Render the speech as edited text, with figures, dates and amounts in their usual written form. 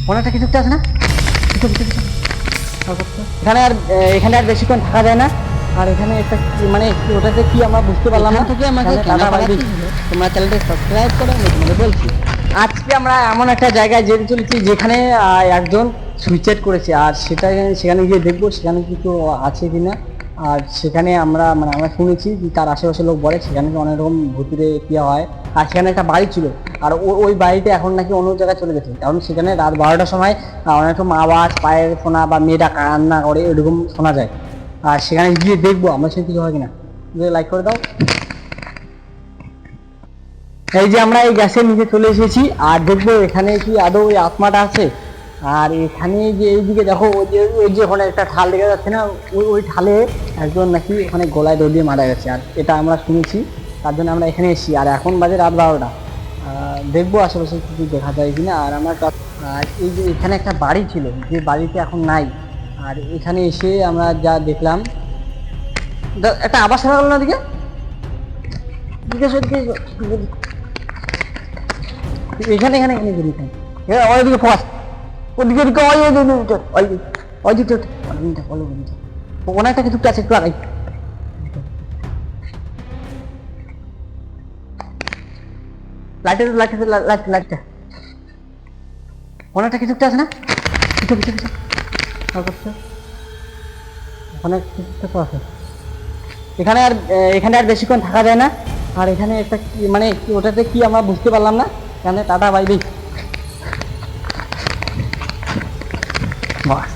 অনেকটা কিছুটা আছে না? এখানে আর বেশিক্ষণ থাকা যায় না। আর এখানে একটা মানে ওটাতে কি আমরা বুঝতে পারলাম না। থেকে আমাকে কেন পাঠাচ্ছি তোমরা চ্যানেলটা সাবস্ক্রাইব করো, আমি তোমাদের বলছি। আজকে আমরা এমন একটা জায়গায় যেতে চলেছি যেখানে একজন সুইসাইড করেছে, আর সেখানে গিয়ে দেখবো সেখানে কিছু আছে কিনা। আর সেখানে আমরা শুনেছি যে তার আশেপাশে লোক বলে সেখানে অনেক রকম ভূতুরে ক্রিয়া হয়। আর সেখানে একটা বাড়ি ছিল, আর ওই বাড়িতে এখন নাকি অন্য জায়গায় চলে গেছে, কারণ সেখানে রাত 12টার সময় অনেক রকম আওয়াজ, পায়ের শোনা বা মেয়েটা কান্না করে এরকম শোনা যায়। আর সেখানে গিয়ে দেখবো আমরা সে কিছু হয় কিনা। লাইক করে দাও। এই যে আমরা এই গ্যাসের নিচে চলে এসেছি, আর দেখবো এখানে কি আদৌ ওই আত্মাটা আছে। আর এখানে যে এইদিকে দেখো ওই যে ওখানে একটা ঠাল দেখা যাচ্ছে না, ওই ঠালে একজন নাকি ওখানে গলায় দড়ি দিয়ে মারা গেছে, আর এটা আমরা শুনেছি। তার জন্য আমরা এখানে এসেছি, আর এখন বাজে রাত 12টা। দেখবো আশেপাশে কিছু দেখা যায় কিনা। আর আর এই যে এখানে একটা বাড়ি ছিল, যে বাড়িতে এখন নাই। আর এখানে এসে আমরা যা দেখলাম, একটা আবাস ছাড়া গেল না দিকে এখানে এখানে এখানে এখানে ওইদিকে ফোকাস, ওদিকে ওদিকে অনেকটা কিছু আছে, একটু আগাই। লাইটটা অনেকটা কিছু আছে না? অনেক কিছু তো আছে এখানে আর বেশিক্ষণ থাকা যায় না। আর এখানে একটা মানে ওটাতে কি আমরা বুঝতে পারলাম না। এখানে টাটা বাই বাই। বাস।